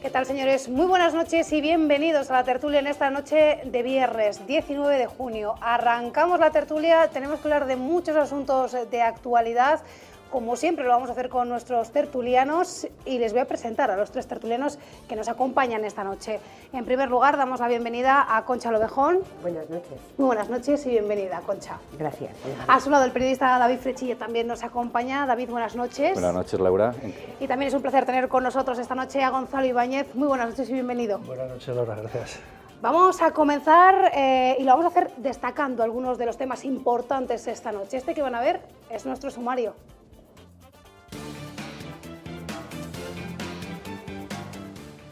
¿Qué tal, señores? Muy buenas noches y bienvenidos a la tertulia en esta noche de viernes 19 de junio. Arrancamos la tertulia, tenemos que hablar de muchos asuntos de actualidad. Como siempre lo vamos a hacer con nuestros tertulianos y les voy a presentar a los tres tertulianos que nos acompañan esta noche. En primer lugar, damos la bienvenida a Concha Lovejón. Buenas noches. Muy buenas noches y bienvenida, Concha. Gracias. A su lado, el periodista David Frechilla también nos acompaña. David, buenas noches. Buenas noches, Laura. Y también es un placer tener con nosotros esta noche a Gonzalo Ibáñez. Muy buenas noches y bienvenido. Buenas noches, Laura, gracias. Vamos a comenzar y lo vamos a hacer destacando algunos de los temas importantes esta noche. Este que van a ver es nuestro sumario.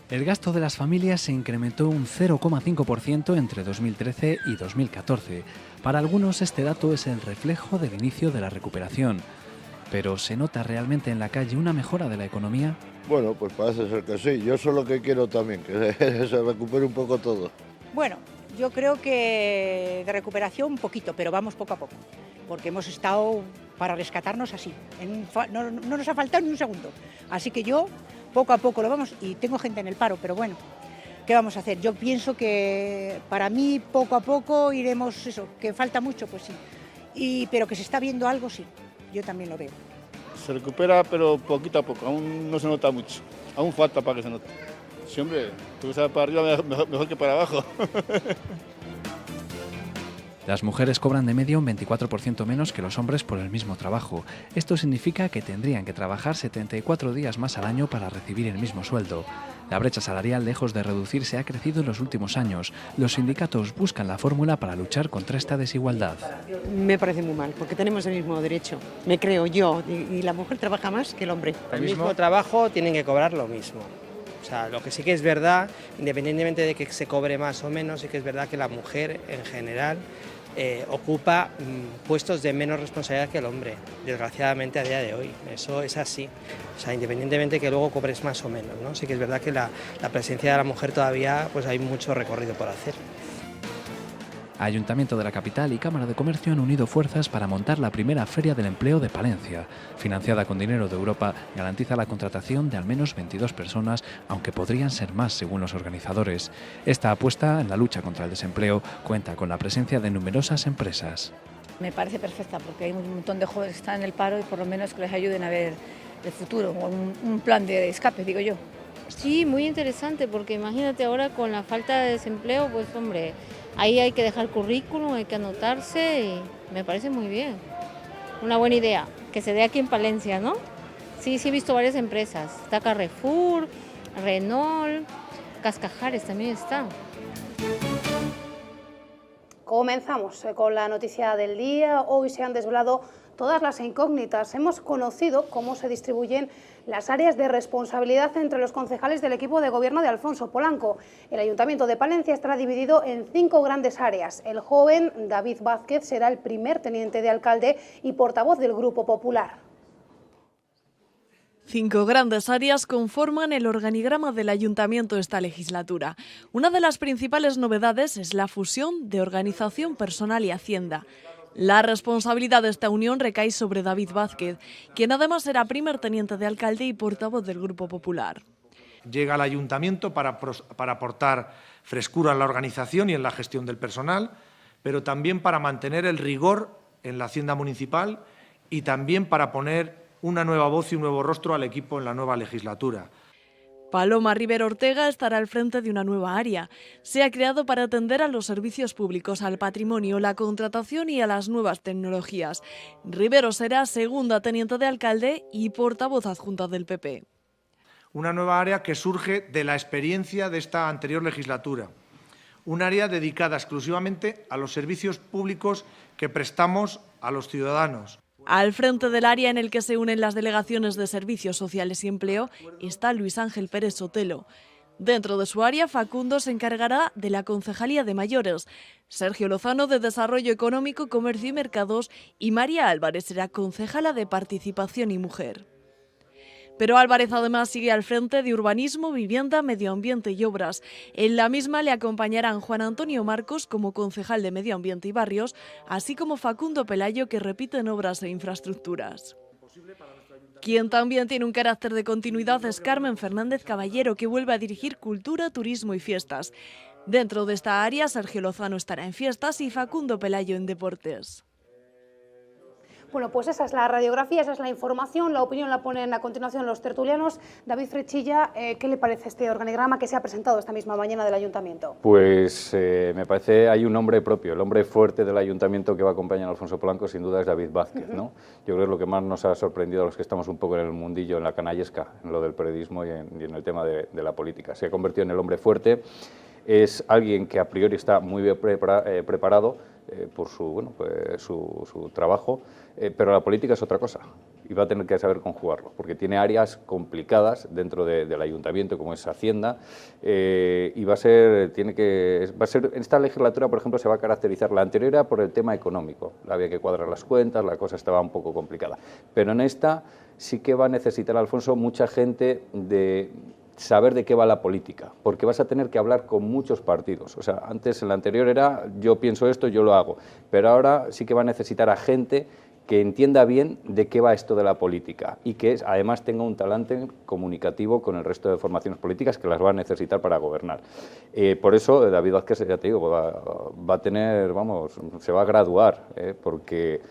El gasto de las familias se incrementó un 0,5% entre 2013 y 2014. Para algunos este dato es el reflejo del inicio de la recuperación. Pero ¿se nota realmente en la calle una mejora de la economía? Bueno, pues parece ser que sí. Yo eso es lo que quiero también, que se recupere un poco todo. Bueno, yo creo que de recuperación un poquito, pero vamos poco a poco, porque hemos estado para rescatarnos así. No nos ha faltado ni un segundo. Así que yo, poco a poco lo vamos, y tengo gente en el paro, pero bueno, ¿qué vamos a hacer? Yo pienso que para mí poco a poco iremos, eso, que falta mucho, pues sí, pero que se está viendo algo, sí, yo también lo veo. Se recupera, pero poquito a poco, aún no se nota mucho, aún falta para que se note. Sí, hombre, tú sabes para arriba mejor que para abajo. Las mujeres cobran de media un 24% menos que los hombres por el mismo trabajo. Esto significa que tendrían que trabajar 74 días más al año para recibir el mismo sueldo. La brecha salarial, lejos de reducirse, ha crecido en los últimos años. Los sindicatos buscan la fórmula para luchar contra esta desigualdad. Me parece muy mal, porque tenemos el mismo derecho, me creo yo, y la mujer trabaja más que el hombre. El mismo trabajo tienen que cobrar lo mismo. O sea, lo que sí que es verdad, independientemente de que se cobre más o menos, sí que es verdad que la mujer en general ocupa puestos de menos responsabilidad que el hombre, desgraciadamente a día de hoy. Eso es así. O sea, independientemente de que luego cobres más o menos, ¿no? Sí que es verdad que la presencia de la mujer todavía pues hay mucho recorrido por hacer. Ayuntamiento de la capital y Cámara de Comercio han unido fuerzas para montar la primera Feria del Empleo de Palencia. Financiada con dinero de Europa, garantiza la contratación de al menos 22 personas, aunque podrían ser más según los organizadores. Esta apuesta en la lucha contra el desempleo cuenta con la presencia de numerosas empresas. Me parece perfecta porque hay un montón de jóvenes que están en el paro y por lo menos que les ayuden a ver el futuro, un plan de escape, digo yo. Sí, muy interesante porque imagínate ahora con la falta de desempleo, pues hombre, ahí hay que dejar currículum, hay que anotarse y me parece muy bien. Una buena idea, que se dé aquí en Palencia, ¿no? Sí, he visto varias empresas. Está Carrefour, Renault, Cascajares también está. Comenzamos con la noticia del día. Hoy se han desvelado todas las incógnitas. Hemos conocido cómo se distribuyen las áreas de responsabilidad entre los concejales del equipo de gobierno de Alfonso Polanco. El Ayuntamiento de Palencia estará dividido en 5 grandes áreas. El joven David Vázquez será el primer teniente de alcalde y portavoz del Grupo Popular. 5 grandes áreas conforman el organigrama del Ayuntamiento esta legislatura. Una de las principales novedades es la fusión de Organización Personal y Hacienda. La responsabilidad de esta unión recae sobre David Vázquez, quien además será primer teniente de alcalde y portavoz del Grupo Popular. Llega al Ayuntamiento para aportar frescura en la organización y en la gestión del personal, pero también para mantener el rigor en la Hacienda Municipal y también para poner una nueva voz y un nuevo rostro al equipo en la nueva legislatura. Paloma Rivero Ortega estará al frente de una nueva área. Se ha creado para atender a los servicios públicos, al patrimonio, la contratación y a las nuevas tecnologías. Rivero será segunda teniente de alcalde y portavoz adjunta del PP. Una nueva área que surge de la experiencia de esta anterior legislatura. Un área dedicada exclusivamente a los servicios públicos que prestamos a los ciudadanos. Al frente del área en el que se unen las delegaciones de Servicios Sociales y Empleo está Luis Ángel Pérez Sotelo. Dentro de su área, Facundo se encargará de la Concejalía de Mayores, Sergio Lozano de Desarrollo Económico, Comercio y Mercados y María Álvarez será concejala de Participación y Mujer. Pero Álvarez además sigue al frente de Urbanismo, Vivienda, Medio Ambiente y Obras. En la misma le acompañarán Juan Antonio Marcos como concejal de Medio Ambiente y Barrios, así como Facundo Pelayo, que repite en Obras e Infraestructuras. Quien también tiene un carácter de continuidad es Carmen Fernández Caballero, que vuelve a dirigir Cultura, Turismo y Fiestas. Dentro de esta área, Sergio Lozano estará en Fiestas y Facundo Pelayo en Deportes. Bueno, pues esa es la radiografía, esa es la información, la opinión la ponen a continuación los tertulianos. David Frechilla, ¿qué le parece este organigrama que se ha presentado esta misma mañana del Ayuntamiento? Pues me parece, hay un hombre propio, el hombre fuerte del Ayuntamiento que va a acompañar a Alfonso Polanco, sin duda es David Vázquez, ¿no? Yo creo que lo que más nos ha sorprendido a los que estamos un poco en el mundillo, en la canallesca, en lo del periodismo y en el tema de la política. Se ha convertido en el hombre fuerte, es alguien que a priori está muy bien preparado por su trabajo, pero la política es otra cosa y va a tener que saber conjugarlo, porque tiene áreas complicadas dentro del Ayuntamiento, como es Hacienda, y va a ser, en esta legislatura, por ejemplo, se va a caracterizar, la anterior era por el tema económico, había que cuadrar las cuentas, la cosa estaba un poco complicada, pero en esta sí que va a necesitar, Alfonso, mucha gente de saber de qué va la política, porque vas a tener que hablar con muchos partidos. O sea, antes en la anterior era yo pienso esto, yo lo hago, pero ahora sí que va a necesitar a gente que entienda bien de qué va esto de la política y que además tenga un talante comunicativo con el resto de formaciones políticas que las va a necesitar para gobernar. Por eso David Vázquez, ya te digo, va a tener, vamos, se va a graduar, porque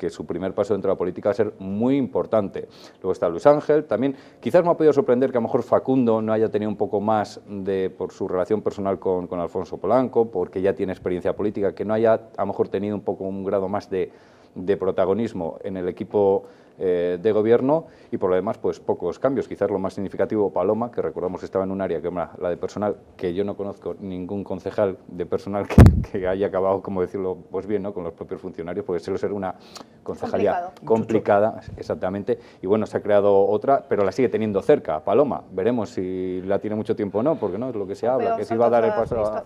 su primer paso dentro de la política va a ser muy importante. Luego está Luis Ángel, también quizás me ha podido sorprender que a lo mejor Facundo no haya tenido un poco más por su relación personal con Alfonso Polanco, porque ya tiene experiencia política, que no haya a lo mejor tenido un poco un grado más de protagonismo en el equipo de gobierno, y por lo demás pues pocos cambios, quizás lo más significativo Paloma, que recordamos estaba en un área que era la de personal, que yo no conozco ningún concejal de personal que haya acabado, como decirlo, pues bien, ¿no?, con los propios funcionarios, porque suele ser una concejalía complicada, exactamente, y bueno, se ha creado otra, pero la sigue teniendo cerca, Paloma, veremos si la tiene mucho tiempo o no, porque no es lo que se habla, que si va a dar el paso a...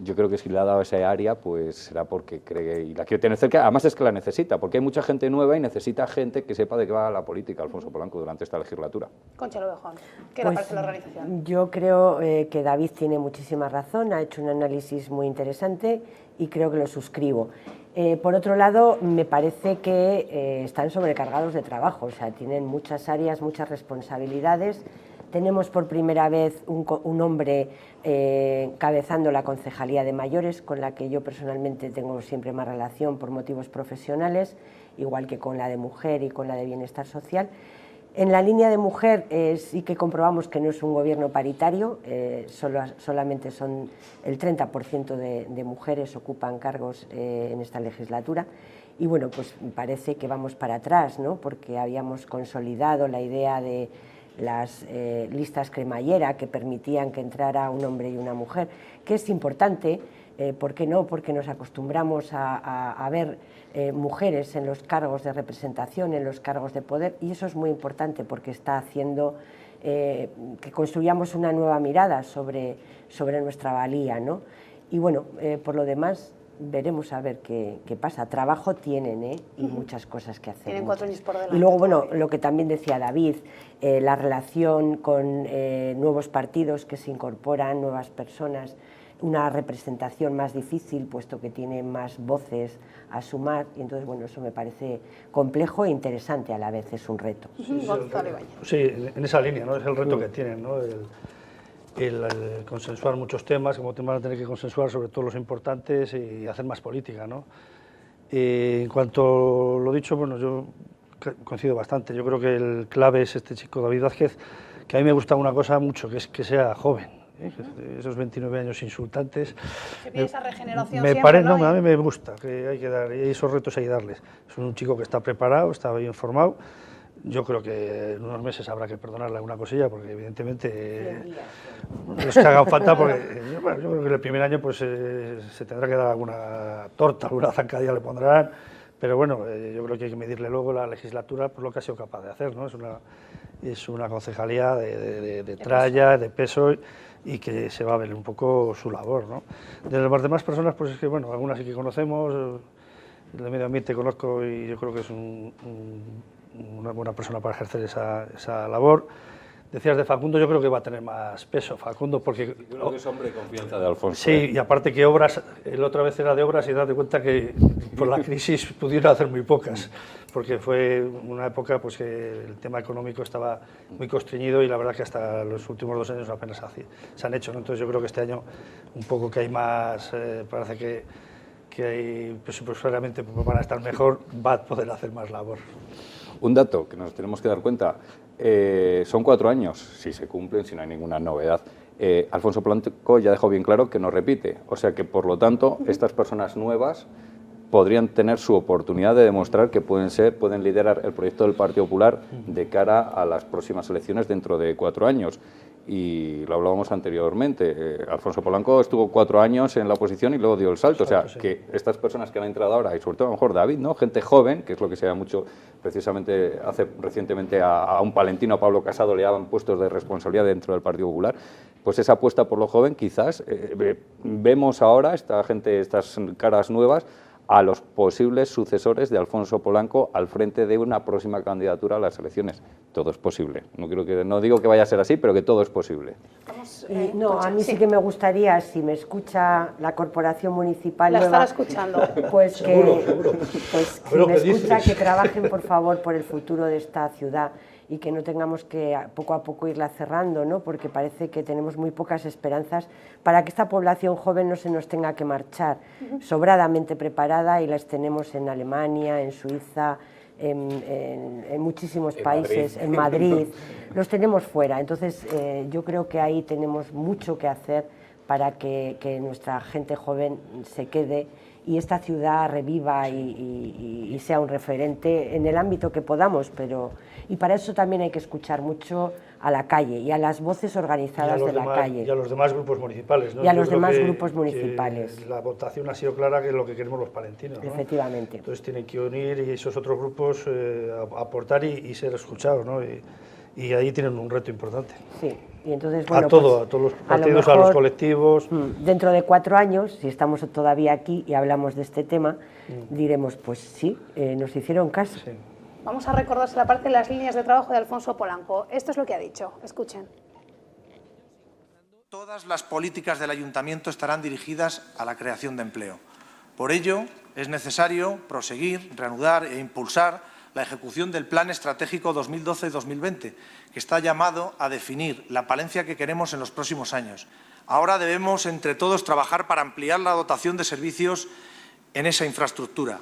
Yo creo que si le ha dado esa área, pues será porque cree y la quiere tener cerca. Además es que la necesita, porque hay mucha gente nueva y necesita gente que sepa de qué va la política, Alfonso Polanco, durante esta legislatura. Concha Lobejón, ¿qué le parece la organización? Yo creo que David tiene muchísima razón, ha hecho un análisis muy interesante y creo que lo suscribo. Por otro lado, me parece que están sobrecargados de trabajo, o sea, tienen muchas áreas, muchas responsabilidades. Tenemos por primera vez un hombre cabezando la Concejalía de Mayores, con la que yo personalmente tengo siempre más relación por motivos profesionales, igual que con la de Mujer y con la de Bienestar Social. En la línea de Mujer sí que comprobamos que no es un gobierno paritario, solamente son el 30% de mujeres ocupan cargos en esta legislatura. Y bueno, pues parece que vamos para atrás, ¿no?, porque habíamos consolidado la idea de las listas cremallera que permitían que entrara un hombre y una mujer, que es importante, ¿por qué no?, porque nos acostumbramos a ver mujeres en los cargos de representación, en los cargos de poder, y eso es muy importante porque está haciendo que construyamos una nueva mirada sobre nuestra valía, ¿no? Y bueno, por lo demás, veremos a ver qué pasa. Trabajo tienen, y muchas cosas que hacer. Tienen 4 años por delante. Y luego, bueno, lo que también decía David, la relación con nuevos partidos que se incorporan, nuevas personas, una representación más difícil, puesto que tiene más voces a sumar, y entonces, bueno, eso me parece complejo e interesante a la vez, es un reto. Sí, en esa línea, ¿no?, es el reto que tienen, ¿no?, el consensuar muchos temas, como te van a tener que consensuar sobre todo los importantes y hacer más política, ¿no? En cuanto a lo dicho, bueno, yo coincido bastante. Yo creo que el clave es este chico David Vázquez, que a mí me gusta una cosa mucho, que es que sea joven, esos 29 años insultantes. Se pide esa regeneración me siempre, parece, ¿no? A mí me gusta, que hay que dar, y esos retos hay que darles. Es un chico que está preparado, está bien formado. Yo creo que en unos meses habrá que perdonarle alguna cosilla, porque evidentemente los que hagan falta, porque bueno, yo creo que el primer año pues se tendrá que dar alguna torta, alguna zancadilla le pondrán, pero bueno, yo creo que hay que medirle luego la legislatura por lo que ha sido capaz de hacer, ¿no? Es una concejalía de tralla, de peso, y que se va a ver un poco su labor, ¿no? De las demás personas, pues es que bueno, algunas sí que conocemos, el de medio ambiente conozco y yo creo que es una buena persona para ejercer esa labor. decías de Facundo, yo creo que va a tener más peso Facundo, porque... Yo creo que es hombre de confianza de Alfonso. Sí, y aparte que obras, la otra vez era de obras y date cuenta que por la crisis pudieron hacer muy pocas, porque fue una época pues que el tema económico estaba muy constreñido y la verdad que hasta los últimos 2 años apenas se han hecho, ¿no? Entonces yo creo que este año un poco que hay más, parece que hay presupuestariamente van a estar mejor, va a poder hacer más labor. Un dato que nos tenemos que dar cuenta, son 4 años, si se cumplen, si no hay ninguna novedad. Alfonso Polanco ya dejó bien claro que no repite, o sea que por lo tanto estas personas nuevas podrían tener su oportunidad de demostrar que pueden liderar el proyecto del Partido Popular de cara a las próximas elecciones dentro de 4 años. Y lo hablábamos anteriormente, Alfonso Polanco estuvo 4 años en la oposición y luego dio el salto, o sea, que estas personas que han entrado ahora, y sobre todo a lo mejor David, ¿no? Gente joven, que es lo que se da mucho, precisamente recientemente a un palentino, a Pablo Casado, le daban puestos de responsabilidad dentro del Partido Popular, pues esa apuesta por lo joven quizás, vemos ahora esta gente, estas caras nuevas, a los posibles sucesores de Alfonso Polanco al frente de una próxima candidatura a las elecciones. Todo es posible. No digo que vaya a ser así, pero que todo es posible. No, a mí sí que me gustaría, si me escucha la Corporación Municipal la nueva, estará escuchando. Pues seguro. Pues si me escucha, que trabajen por favor por el futuro de esta ciudad y que no tengamos que poco a poco irla cerrando, ¿no? Porque parece que tenemos muy pocas esperanzas para que esta población joven no se nos tenga que marchar, sobradamente preparada, y las tenemos en Alemania, en Suiza, en muchísimos países, en Madrid, los tenemos fuera. Entonces yo creo que ahí tenemos mucho que hacer para que nuestra gente joven se quede y esta ciudad reviva y sea un referente en el ámbito que podamos, y para eso también hay que escuchar mucho a la calle y a las voces organizadas de la calle. Y a los demás grupos municipales, ¿no? Y a los demás grupos municipales. La votación ha sido clara, que es lo que queremos los palentinos, ¿no? Efectivamente. Entonces tienen que unir y esos otros grupos aportar y ser escuchados, ¿no? Y ahí tienen un reto importante. Sí, y entonces, bueno, a todos los partidos, a los colectivos. Dentro de 4 años, si estamos todavía aquí y hablamos de este tema, diremos, pues sí, nos hicieron caso. Sí. Vamos a recordarse la parte de las líneas de trabajo de Alfonso Polanco. Esto es lo que ha dicho. Escuchen. Todas las políticas del ayuntamiento estarán dirigidas a la creación de empleo. Por ello, es necesario proseguir, reanudar e impulsar la ejecución del Plan Estratégico 2012-2020, que está llamado a definir la Palencia que queremos en los próximos años. Ahora debemos, entre todos, trabajar para ampliar la dotación de servicios en esa infraestructura.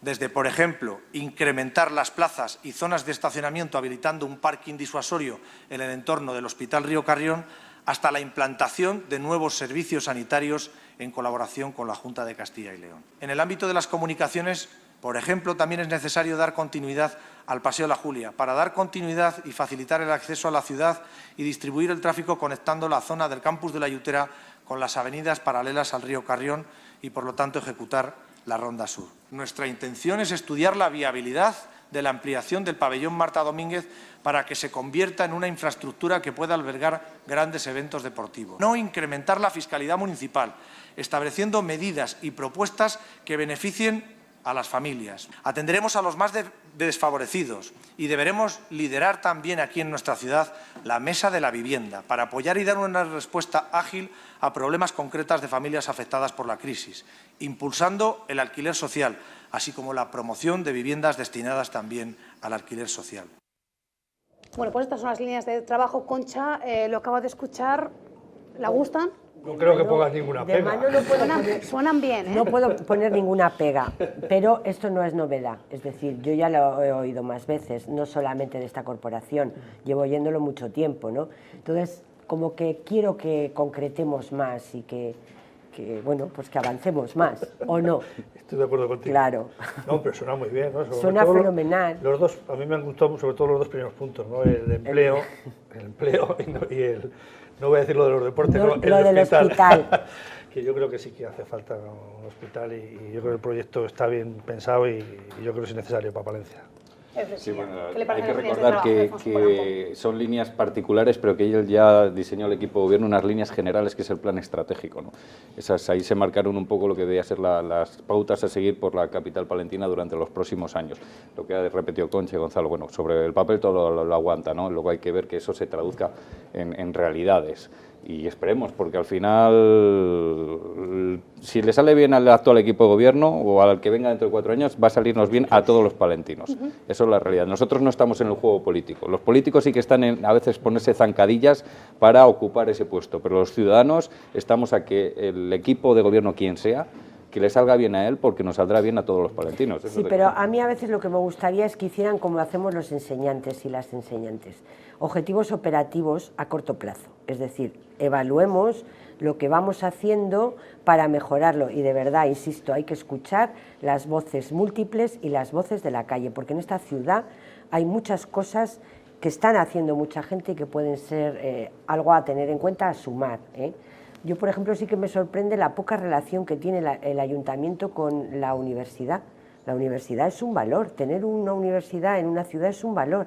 Desde, por ejemplo, incrementar las plazas y zonas de estacionamiento habilitando un parking disuasorio en el entorno del Hospital Río Carrión, hasta la implantación de nuevos servicios sanitarios en colaboración con la Junta de Castilla y León. En el ámbito de las comunicaciones, por ejemplo, también es necesario dar continuidad al Paseo La Julia, para dar continuidad y facilitar el acceso a la ciudad y distribuir el tráfico conectando la zona del campus de la Yutera con las avenidas paralelas al río Carrión y, por lo tanto, ejecutar la Ronda Sur. Nuestra intención es estudiar la viabilidad de la ampliación del pabellón Marta Domínguez para que se convierta en una infraestructura que pueda albergar grandes eventos deportivos. No incrementar la fiscalidad municipal, estableciendo medidas y propuestas que beneficien a las familias. Atenderemos a los más desfavorecidos y deberemos liderar también aquí en nuestra ciudad la Mesa de la Vivienda para apoyar y dar una respuesta ágil a problemas concretos de familias afectadas por la crisis, impulsando el alquiler social, así como la promoción de viviendas destinadas también al alquiler social. Bueno, pues estas son las líneas de trabajo. Concha, lo acabo de escuchar, ¿la gustan? No creo que pongas ninguna pega. Suenan bien, ¿eh? No puedo poner ninguna pega, pero esto no es novedad. Es decir, yo ya lo he oído más veces, no solamente de esta corporación, llevo oyéndolo mucho tiempo, ¿no? Entonces, como que quiero que concretemos más y que bueno, pues que avancemos más, ¿o no? Estoy de acuerdo contigo. Claro. No, pero suena muy bien, ¿no? Suena fenomenal. Los dos, a mí me han gustado sobre todo los dos primeros puntos, ¿no? El empleo y el... No voy a decir lo de los deportes, lo del hospital. Que yo creo que sí que hace falta un hospital y yo creo que el proyecto está bien pensado y yo creo que es necesario para Palencia. Sí, bueno, ¿Qué le hay parecen que las líneas de recordar trabajo de Alfonso Polanco? que son líneas particulares, pero que él ya diseñó el equipo de gobierno unas líneas generales, que es el plan estratégico, ¿no? Ahí se marcaron un poco lo que debía ser las pautas a seguir por la capital palentina durante los próximos años. Lo que ha repetido Concha y Gonzalo, bueno, sobre el papel todo lo aguanta, ¿no? Luego hay que ver que eso se traduzca en realidades. Y esperemos, porque al final, si le sale bien al actual equipo de gobierno o al que venga dentro de 4 años, va a salirnos bien a todos los palentinos. Eso es la realidad. Nosotros no estamos en el juego político. Los políticos sí que están a veces ponerse zancadillas para ocupar ese puesto, pero los ciudadanos estamos a que el equipo de gobierno, quien sea, que le salga bien a él, porque nos saldrá bien a todos los palentinos. Eso Sí, pero a mí a veces lo que me gustaría es que hicieran como hacemos los enseñantes y las enseñantes, objetivos operativos a corto plazo, es decir, evaluemos lo que vamos haciendo para mejorarlo y de verdad, insisto, hay que escuchar las voces múltiples y las voces de la calle, porque en esta ciudad hay muchas cosas que están haciendo mucha gente y que pueden ser algo a tener en cuenta, a sumar, Yo, por ejemplo, sí que me sorprende la poca relación que tiene el ayuntamiento con la universidad. La universidad es un valor, tener una universidad en una ciudad es un valor.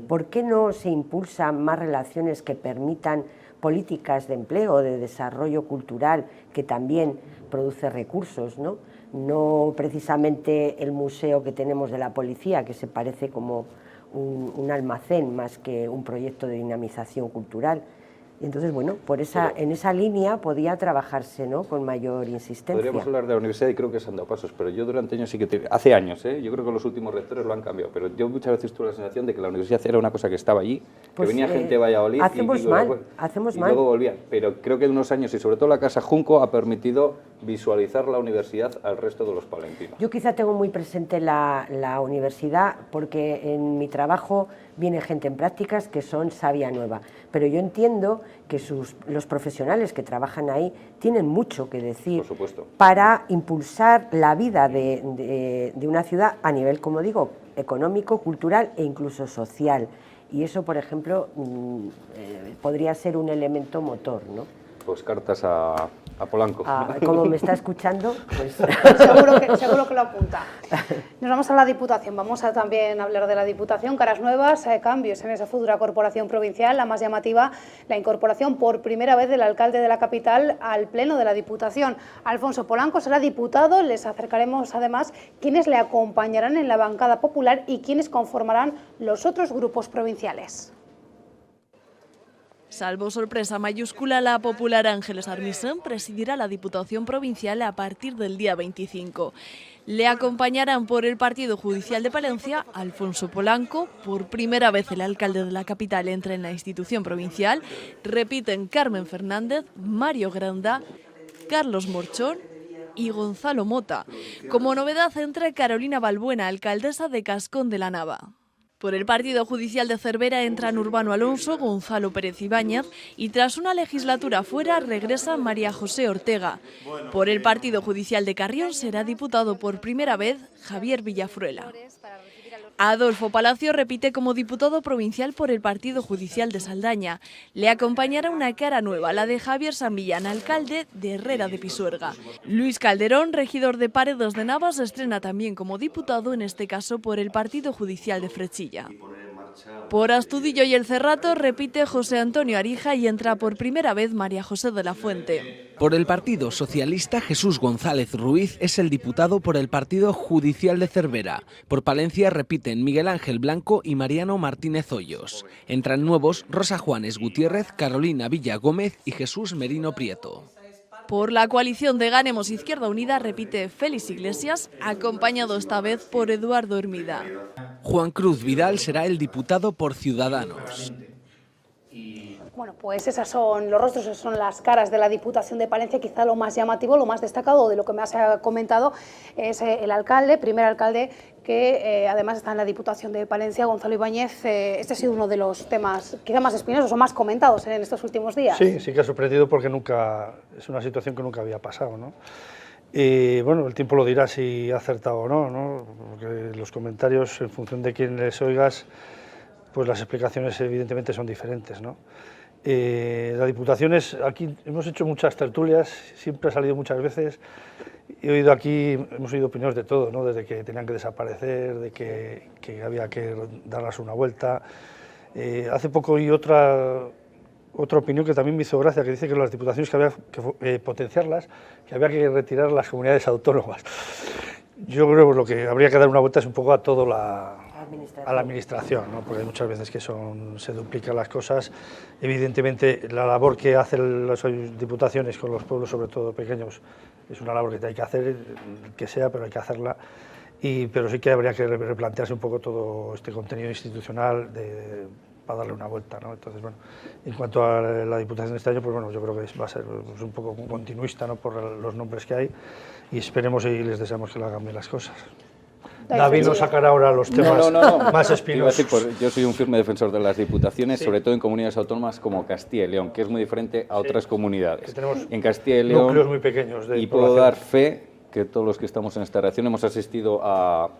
¿Por qué no se impulsan más relaciones que permitan políticas de empleo, de desarrollo cultural, que también produce recursos, ¿no? No precisamente el museo que tenemos de la policía, que se parece como un almacén más que un proyecto de dinamización cultural. Y entonces, bueno, en esa línea podía trabajarse, ¿no?, con mayor insistencia. Podríamos hablar de la universidad y creo que se han dado pasos, pero yo durante años sí que... Hace años, yo creo que los últimos rectores lo han cambiado, pero yo muchas veces tuve la sensación de que la universidad era una cosa que estaba allí, Pues, que venía gente de Valladolid hacemos mal. Luego volvía. Pero creo que en unos años, y sobre todo la Casa Junco, ha permitido visualizar la universidad al resto de los palentinos. Yo quizá tengo muy presente la universidad porque en mi trabajo viene gente en prácticas que son savia nueva, pero yo entiendo que los profesionales que trabajan ahí tienen mucho que decir para impulsar la vida de una ciudad a nivel, como digo, económico, cultural e incluso social. Y eso, por ejemplo, podría ser un elemento motor, ¿no? Pues cartas a Polanco. Como me está escuchando, pues... seguro que lo apunta. Nos vamos a la Diputación. Vamos a también hablar de la Diputación. Caras nuevas, cambios en esa futura corporación provincial. La más llamativa, la incorporación por primera vez del alcalde de la capital al pleno de la Diputación. Alfonso Polanco será diputado. Les acercaremos además quiénes le acompañarán en la bancada popular y quiénes conformarán los otros grupos provinciales. Salvo sorpresa mayúscula, la popular Ángeles Armisen presidirá la Diputación Provincial a partir del día 25. Le acompañarán por el Partido Judicial de Palencia Alfonso Polanco. Por primera vez el alcalde de la capital entra en la institución provincial. Repiten Carmen Fernández, Mario Granda, Carlos Morchón y Gonzalo Mota. Como novedad entra Carolina Balbuena, alcaldesa de Cascón de la Nava. Por el Partido Judicial de Cervera entran Urbano Alonso, Gonzalo Pérez Ibáñez y tras una legislatura fuera regresa María José Ortega. Por el Partido Judicial de Carrión será diputado por primera vez Javier Villafruela. Adolfo Palacio repite como diputado provincial por el Partido Judicial de Saldaña. Le acompañará una cara nueva, la de Javier Sanvillán, alcalde de Herrera de Pisuerga. Luis Calderón, regidor de Paredes de Navas, estrena también como diputado, en este caso por el Partido Judicial de Frechilla. Por Astudillo y el Cerrato repite José Antonio Arija y entra por primera vez María José de la Fuente. Por el Partido Socialista, Jesús González Ruiz es el diputado por el Partido Judicial de Cervera. Por Palencia repiten Miguel Ángel Blanco y Mariano Martínez Hoyos. Entran nuevos Rosa Juanes Gutiérrez, Carolina Villa Gómez y Jesús Merino Prieto. Por la coalición de Ganemos Izquierda Unida repite Félix Iglesias, acompañado esta vez por Eduardo Hermida. Juan Cruz Vidal será el diputado por Ciudadanos. Bueno, pues esos son los rostros, esas son las caras de la Diputación de Palencia. Quizá lo más llamativo, lo más destacado de lo que me has comentado es el alcalde, primer alcalde que además está en la Diputación de Palencia, Gonzalo Ibáñez. Este ha sido uno de los temas quizá más espinosos o más comentados en estos últimos días. Sí, sí que ha sorprendido porque es una situación que nunca había pasado, ¿no? Y bueno, el tiempo lo dirá si ha acertado o no, ¿no? Porque los comentarios, en función de quién les oigas, pues las explicaciones evidentemente son diferentes, ¿no? La Diputación aquí hemos hecho muchas tertulias, siempre ha salido muchas veces he oído aquí, hemos oído opiniones de todo, ¿no? Desde que tenían que desaparecer, de que había que darlas una vuelta. Hace poco oí otra opinión que también me hizo gracia, que dice que las diputaciones que había que potenciarlas, que había que retirar las comunidades autónomas. Yo creo que lo que habría que dar una vuelta es un poco a todo a la administración, ¿no? Porque hay muchas veces que se duplican las cosas. Evidentemente, la labor que hacen las diputaciones con los pueblos, sobre todo pequeños, es una labor que hay que hacer, que sea, pero hay que hacerla. Pero sí que habría que replantearse un poco todo este contenido institucional para darle una vuelta, ¿no? Entonces, bueno, en cuanto a la Diputación de este año, pues bueno, yo creo que va a ser un poco continuista, ¿no? Por los nombres que hay, y esperemos y les deseamos que le hagan bien las cosas. David nos sacará ahora los temas más espinosos. Yo soy un firme defensor de las diputaciones, sobre todo en comunidades autónomas como Castilla y León, que es muy diferente a otras comunidades. En Castilla y León, núcleos muy pequeños de y puedo dar fe que todos los que estamos en esta reacción hemos asistido a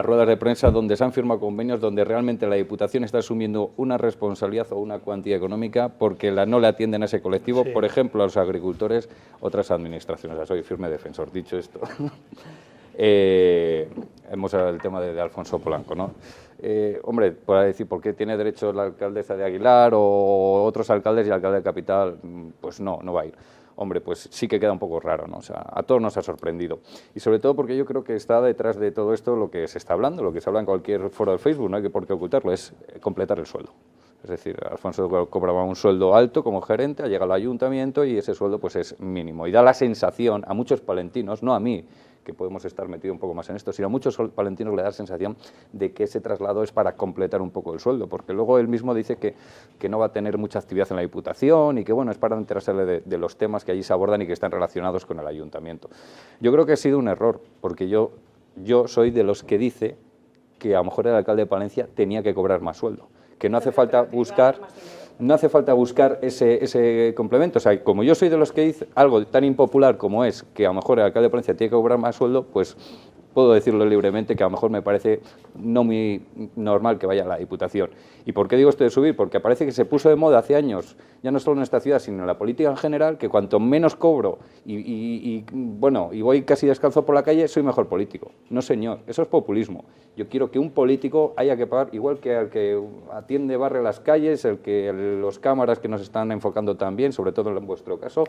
ruedas de prensa donde se han firmado convenios donde realmente la Diputación está asumiendo una responsabilidad o una cuantía económica porque no le atienden a ese colectivo, por ejemplo a los agricultores, otras administraciones. O sea, soy firme defensor. Dicho esto, hemos hablado del tema de Alfonso Polanco, ¿no? Hombre, para decir por qué tiene derecho la alcaldesa de Aguilar o otros alcaldes y el alcalde de Capital, pues no va a ir. Hombre, pues sí que queda un poco raro, ¿no? O sea, a todos nos ha sorprendido. Y sobre todo porque yo creo que está detrás de todo esto lo que se está hablando, lo que se habla en cualquier foro de Facebook, no hay por qué ocultarlo, es completar el sueldo. Es decir, Alfonso cobraba un sueldo alto como gerente, ha llegado al ayuntamiento y ese sueldo pues es mínimo. Y da la sensación a muchos palentinos, no a mí, que podemos estar metidos un poco más en esto, sino a muchos palentinos le da la sensación de que ese traslado es para completar un poco el sueldo, porque luego él mismo dice que no va a tener mucha actividad en la Diputación y que bueno, es para enterarse de los temas que allí se abordan y que están relacionados con el ayuntamiento. Yo creo que ha sido un error, porque yo soy de los que dice que a lo mejor el alcalde de Palencia tenía que cobrar más sueldo, que no hace falta buscar ese complemento. O sea, como yo soy de los que dice algo tan impopular como es que a lo mejor el alcalde de Palencia tiene que cobrar más sueldo, pues puedo decirlo libremente que a lo mejor me parece no muy normal que vaya a la Diputación. ¿Y por qué digo esto de subir? Porque parece que se puso de moda hace años, ya no solo en esta ciudad, sino en la política en general, que cuanto menos cobro y voy casi descalzo por la calle, soy mejor político. No, señor, eso es populismo. Yo quiero que un político haya que pagar igual que al que atiende, barre las calles, los cámaras que nos están enfocando también, sobre todo en vuestro caso.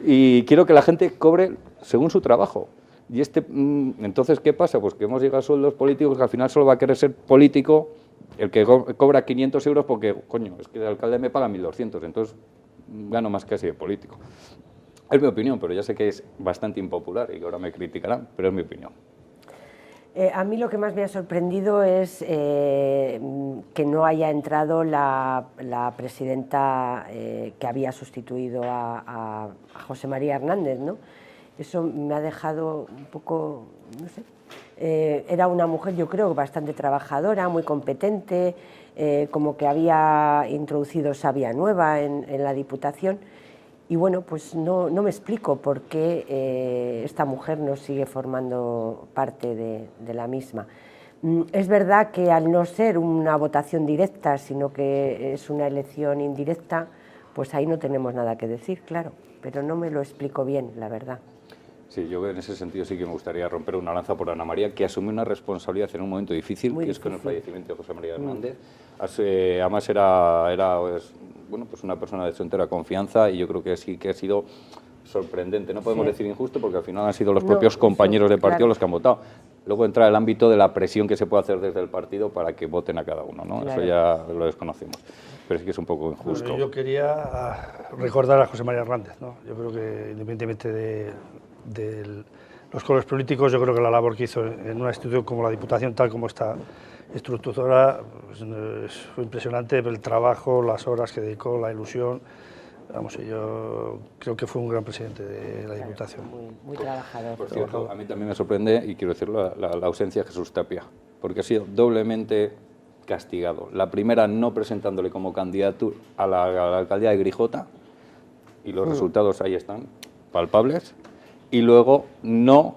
Y quiero que la gente cobre según su trabajo. Y entonces, ¿qué pasa? Pues que hemos llegado a sueldos políticos que al final solo va a querer ser político el que cobra 500 euros porque, coño, es que el alcalde me paga 1.200, entonces gano más casi de político. Es mi opinión, pero ya sé que es bastante impopular y que ahora me criticarán, pero es mi opinión. A mí lo que más me ha sorprendido es que no haya entrado la presidenta que había sustituido a José María Hernández, ¿no? Eso me ha dejado un poco, no sé, era una mujer yo creo bastante trabajadora, muy competente, como que había introducido savia nueva en la Diputación y bueno, pues no me explico por qué esta mujer no sigue formando parte de la misma. Es verdad que al no ser una votación directa, sino que es una elección indirecta, pues ahí no tenemos nada que decir, claro, pero no me lo explico bien, la verdad. Sí, yo en ese sentido sí que me gustaría romper una lanza por Ana María, que asumió una responsabilidad en un momento difícil, muy que difícil. Es con el fallecimiento de José María Hernández. Además era pues una persona de su entera confianza y yo creo que sí que ha sido sorprendente. No podemos decir injusto porque al final han sido los propios compañeros de partido los que han votado. Luego entra el ámbito de la presión que se puede hacer desde el partido para que voten a cada uno, ¿no? Claro. Eso ya lo desconocemos, pero sí que es un poco injusto. Bueno, yo quería recordar a José María Hernández, ¿no? Yo creo que independientemente de los colores políticos, yo creo que la labor que hizo en una institución como la Diputación, tal como está estructurada, pues, fue impresionante el trabajo, las horas que dedicó, la ilusión. Vamos, yo creo que fue un gran presidente de la Diputación. Muy trabajador. Por cierto, a mí también me sorprende, y quiero decirlo, la ausencia de Jesús Tapia, porque ha sido doblemente castigado. La primera, no presentándole como candidato a la alcaldía de Grijota, y los resultados ahí están, palpables, y luego no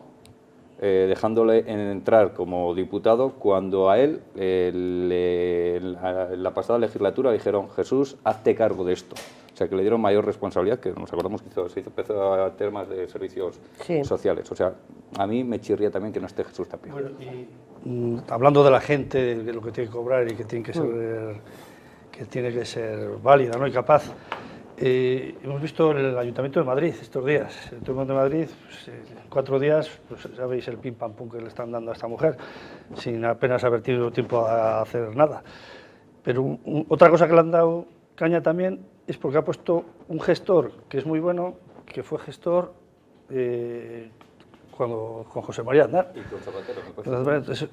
dejándole entrar como diputado cuando a él, en la pasada legislatura, dijeron: Jesús, hazte cargo de esto. O sea, que le dieron mayor responsabilidad, que nos acordamos que empezó a temas de servicios sociales. O sea, a mí me chirría también que no esté Jesús Tapia. Bueno, y hablando de la gente, de lo que tiene que cobrar y que tiene que ser válida, ¿no?, y capaz. Hemos visto el Ayuntamiento de Madrid estos días. El Ayuntamiento de Madrid, pues, 4 días, pues ya veis el pim pam pum que le están dando a esta mujer, sin apenas haber tenido tiempo a hacer nada. Pero otra cosa que le han dado caña también es porque ha puesto un gestor que es muy bueno, que fue gestor con José María Aznar. Y con Zapatero. Entonces,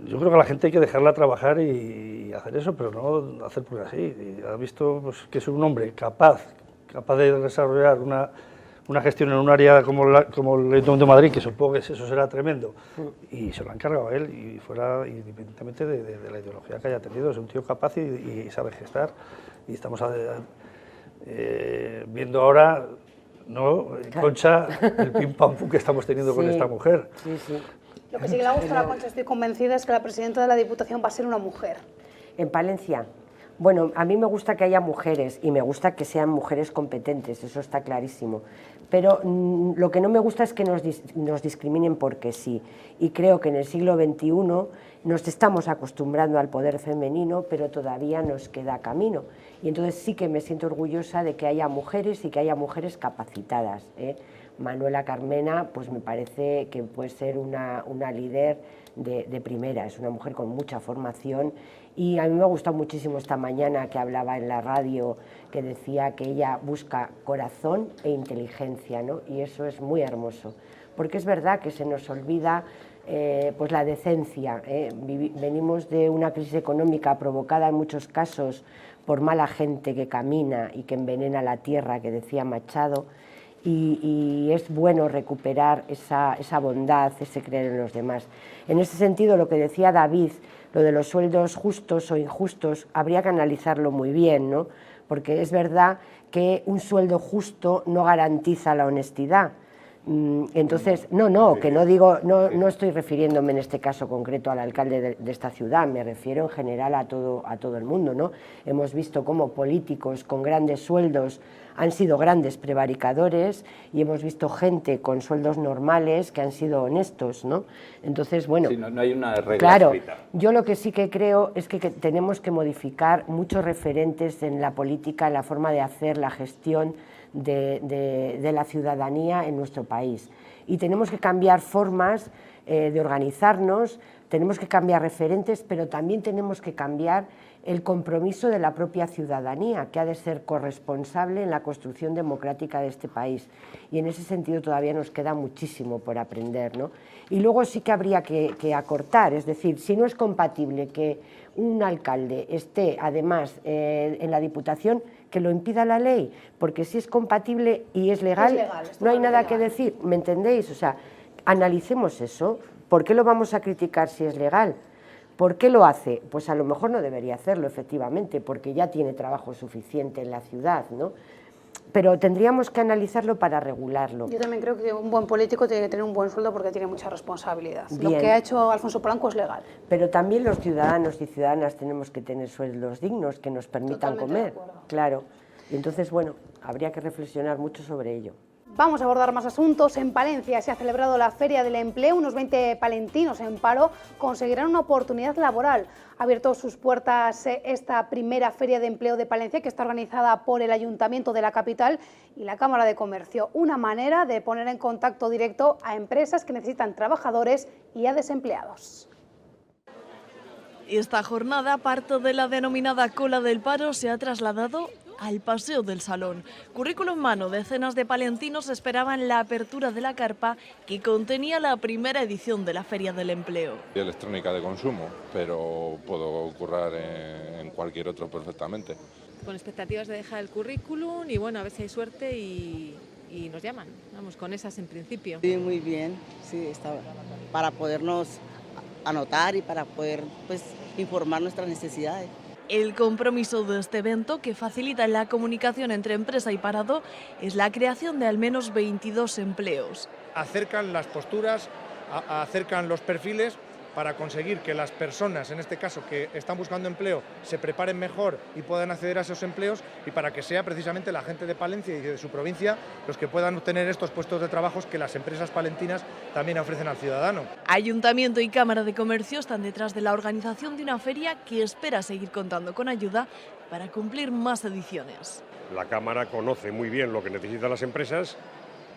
yo creo que a la gente hay que dejarla trabajar y hacer eso, pero no hacer porque así. Y ha visto, pues, que es un hombre capaz de desarrollar una gestión en un área como el Ayuntamiento de Madrid, que supongo que eso será tremendo, y se lo ha encargado a él, y fuera, independientemente de la ideología que haya tenido, es un tío capaz y sabe gestar. Y estamos viendo ahora, ¿no, Concha, el pim pam pum que estamos teniendo con esta mujer? Lo que sí que le ha gustado a Concha, estoy convencida, es que la presidenta de la Diputación va a ser una mujer. En Palencia. Bueno, a mí me gusta que haya mujeres y me gusta que sean mujeres competentes, eso está clarísimo. Pero lo que no me gusta es que nos discriminen porque sí. Y creo que en el siglo XXI nos estamos acostumbrando al poder femenino, pero todavía nos queda camino. Y entonces sí que me siento orgullosa de que haya mujeres y que haya mujeres capacitadas, ¿eh? Manuela Carmena, pues me parece que puede ser una líder de primera, es una mujer con mucha formación. Y a mí me ha gustado muchísimo esta mañana que hablaba en la radio, que decía que ella busca corazón e inteligencia, ¿no? Y eso es muy hermoso, porque es verdad que se nos olvida pues la decencia, ¿eh? Venimos de una crisis económica provocada en muchos casos por mala gente que camina y que envenena la tierra, que decía Machado, y es bueno recuperar esa bondad, ese creer en los demás. En ese sentido, lo que decía David, lo de los sueldos justos o injustos, habría que analizarlo muy bien, ¿no? Porque es verdad que un sueldo justo no garantiza la honestidad. Entonces, que no digo, no estoy refiriéndome en este caso concreto al alcalde de esta ciudad, me refiero en general a todo el mundo, ¿no? Hemos visto cómo políticos con grandes sueldos han sido grandes prevaricadores y hemos visto gente con sueldos normales que han sido honestos, ¿no? Entonces, bueno, sí, no hay una regla claro, escrita. Yo lo que sí que creo es que tenemos que modificar muchos referentes en la política, en la forma de hacer la gestión de la ciudadanía en nuestro país. Y tenemos que cambiar formas de organizarnos, tenemos que cambiar referentes, pero también tenemos que cambiar el compromiso de la propia ciudadanía, que ha de ser corresponsable en la construcción democrática de este país. Y en ese sentido todavía nos queda muchísimo por aprender, ¿no? Y luego sí que habría que acortar, es decir, si no es compatible que un alcalde esté además en la Diputación, que lo impida la ley, porque si es compatible y es legal no hay nada que decir, ¿me entendéis? O sea, analicemos eso. ¿Por qué lo vamos a criticar si es legal? ¿Por qué lo hace? Pues a lo mejor no debería hacerlo, efectivamente, porque ya tiene trabajo suficiente en la ciudad, ¿no? Pero tendríamos que analizarlo para regularlo. Yo también creo que un buen político tiene que tener un buen sueldo porque tiene mucha responsabilidad. Bien. Lo que ha hecho Alfonso Polanco es legal. Pero también los ciudadanos y ciudadanas tenemos que tener sueldos dignos que nos permitan comer. Claro. Y entonces, bueno, habría que reflexionar mucho sobre ello. Vamos a abordar más asuntos. En Palencia se ha celebrado la Feria del Empleo. Unos 20 palentinos en paro conseguirán una oportunidad laboral. Ha abierto sus puertas esta primera Feria de Empleo de Palencia, que está organizada por el Ayuntamiento de la capital y la Cámara de Comercio. Una manera de poner en contacto directo a empresas que necesitan trabajadores y a desempleados. Esta jornada, parte de la denominada cola del paro, se ha trasladado al Paseo del Salón. Currículum en mano, decenas de palentinos esperaban la apertura de la carpa que contenía la primera edición de la Feria del Empleo. Electrónica de consumo, pero puedo currar en cualquier otro perfectamente. Con expectativas de dejar el currículum y bueno, a ver si hay suerte y nos llaman. Vamos, con esas en principio. Sí, muy bien, sí, está para podernos anotar y para poder informar nuestras necesidades. El compromiso de este evento, que facilita la comunicación entre empresa y parado, es la creación de al menos 22 empleos. Acercan las posturas, acercan los perfiles para conseguir que las personas, en este caso, que están buscando empleo, se preparen mejor y puedan acceder a esos empleos, y para que sea precisamente la gente de Palencia y de su provincia los que puedan obtener estos puestos de trabajo que las empresas palentinas también ofrecen al ciudadano. Ayuntamiento y Cámara de Comercio están detrás de la organización de una feria que espera seguir contando con ayuda para cumplir más ediciones. La Cámara conoce muy bien lo que necesitan las empresas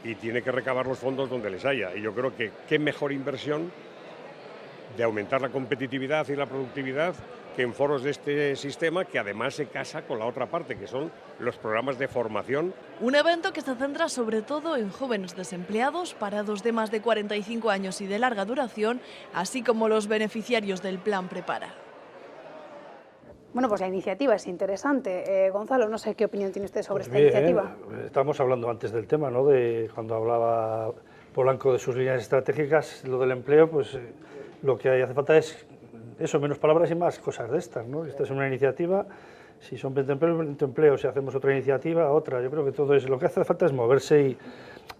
y tiene que recabar los fondos donde les haya. Y yo creo que qué mejor inversión de aumentar la competitividad y la productividad que en foros de este sistema, que además se casa con la otra parte, que son los programas de formación. Un evento que se centra sobre todo en jóvenes desempleados, parados de más de 45 años y de larga duración, así como los beneficiarios del Plan Prepara. Bueno, pues la iniciativa es interesante. Gonzalo, no sé qué opinión tiene usted sobre esta Bien, iniciativa. Estábamos hablando antes del tema, ¿no? De cuando hablaba Polanco de sus líneas estratégicas, lo del empleo, pues lo que hace falta es eso, menos palabras y más cosas de estas, ¿no? Esta es una iniciativa, si son 20 empleos, si hacemos otra iniciativa, otra. Yo creo que todo es, lo que hace falta es moverse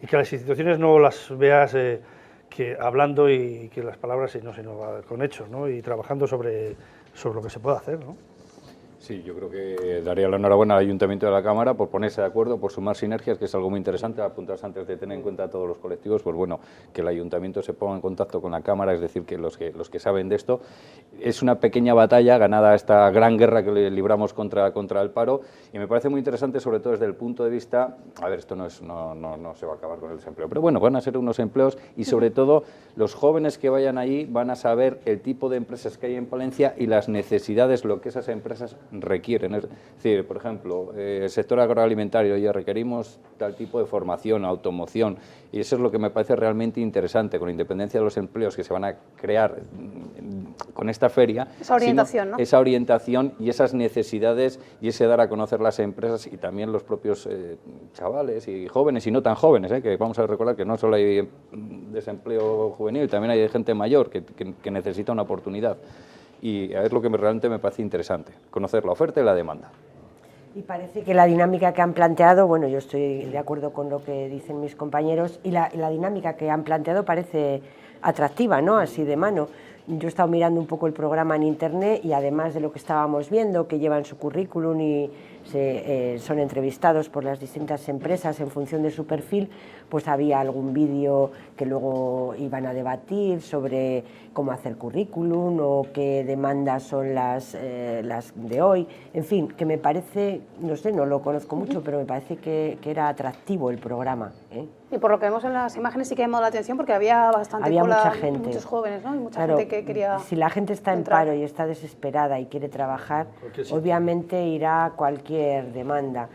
y que las instituciones no las veas que hablando y que las palabras, sino con hechos, ¿no? Y trabajando sobre lo que se puede hacer, ¿no? Sí, yo creo que daría la enhorabuena al Ayuntamiento de la Cámara por ponerse de acuerdo, por sumar sinergias, que es algo muy interesante. Apuntarse antes de tener en cuenta a todos los colectivos, pues bueno, que el Ayuntamiento se ponga en contacto con la Cámara, es decir, que los que saben de esto. Es una pequeña batalla ganada esta gran guerra que libramos contra el paro, y me parece muy interesante, sobre todo desde el punto de vista, a ver, esto no se va a acabar con el desempleo, pero bueno, van a ser unos empleos, y sobre todo los jóvenes que vayan allí van a saber el tipo de empresas que hay en Palencia y las necesidades, lo que esas empresas requieren. Es decir, por ejemplo, el sector agroalimentario, ya requerimos tal tipo de formación, automoción, y eso es lo que me parece realmente interesante, con independencia de los empleos que se van a crear con esta feria. Esa orientación, ¿no? Esa orientación y esas necesidades y ese dar a conocer las empresas y también los propios chavales y jóvenes y no tan jóvenes, que vamos a recordar que no solo hay desempleo juvenil, también hay gente mayor que necesita una oportunidad. Y es lo que realmente me parece interesante, conocer la oferta y la demanda. Y parece que la dinámica que han planteado, bueno, yo estoy de acuerdo con lo que dicen mis compañeros, y la dinámica que han planteado parece atractiva, ¿no? Así de mano. Yo he estado mirando un poco el programa en internet y además de lo que estábamos viendo, que llevan su currículum y son entrevistados por las distintas empresas en función de su perfil, pues había algún vídeo que luego iban a debatir sobre cómo hacer currículum o qué demandas son las de hoy. En fin, que me parece, no sé, no lo conozco mucho, pero me parece que era atractivo el programa, ¿eh? Y por lo que vemos en las imágenes sí que ha llamado la atención porque había bastante cola, mucha gente, muchos jóvenes, ¿no? Y mucha claro, gente que quería si la gente está entrar. en paro y está desesperada y quiere trabajar, obviamente irá a cualquier demanda,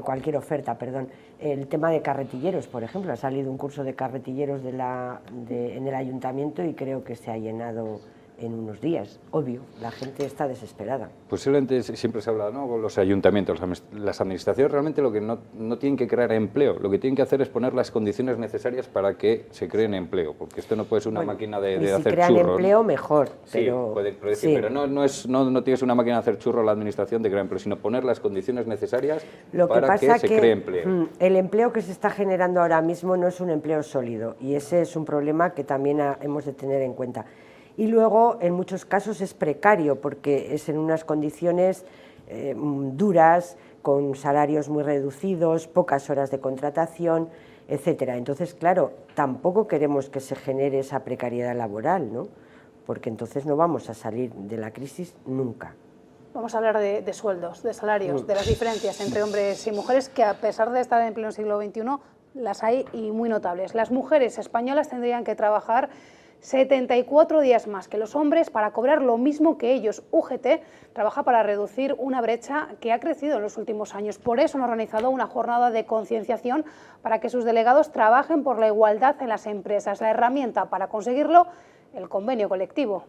cualquier oferta, perdón. El tema de carretilleros, por ejemplo, ha salido un curso de carretilleros en el ayuntamiento y creo que se ha llenado en unos días. Obvio, la gente está desesperada. Posiblemente siempre se habla, ¿no?, con los ayuntamientos, las administraciones realmente lo que no tienen que crear empleo, lo que tienen que hacer es poner las condiciones necesarias para que se creen empleo, porque esto no puede ser una máquina de hacer churros. Si crean empleo, mejor. Pero, sí, pero no tienes una máquina de hacer churros la administración de crear empleo, sino poner las condiciones necesarias para que se cree empleo. El empleo que se está generando ahora mismo no es un empleo sólido y ese es un problema que también hemos de tener en cuenta. Y luego, en muchos casos, es precario porque es en unas condiciones duras, con salarios muy reducidos, pocas horas de contratación, etcétera. Entonces, claro, tampoco queremos que se genere esa precariedad laboral, ¿no? Porque entonces no vamos a salir de la crisis nunca. Vamos a hablar de sueldos, de salarios, de las diferencias entre hombres y mujeres, que a pesar de estar en pleno siglo XXI, las hay y muy notables. Las mujeres españolas tendrían que trabajar 74 días más que los hombres para cobrar lo mismo que ellos. UGT trabaja para reducir una brecha que ha crecido en los últimos años. Por eso han organizado una jornada de concienciación para que sus delegados trabajen por la igualdad en las empresas. La herramienta para conseguirlo, el convenio colectivo.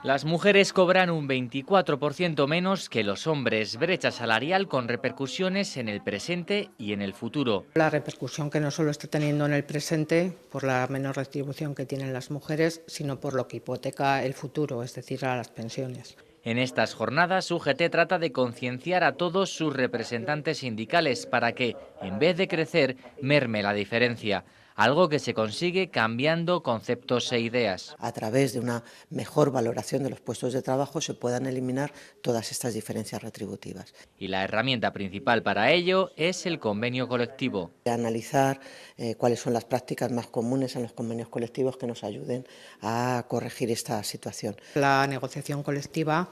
Las mujeres cobran un 24% menos que los hombres, brecha salarial con repercusiones en el presente y en el futuro. La repercusión que no solo está teniendo en el presente por la menor retribución que tienen las mujeres, sino por lo que hipoteca el futuro, es decir, a las pensiones. En estas jornadas, UGT trata de concienciar a todos sus representantes sindicales para que, en vez de crecer, merme la diferencia. algo que se consigue cambiando conceptos e ideas. A través de una mejor valoración de los puestos de trabajo se puedan eliminar todas estas diferencias retributivas. Y la herramienta principal para ello es el convenio colectivo. Analizar cuáles son las prácticas más comunes en los convenios colectivos que nos ayuden a corregir esta situación. La negociación colectiva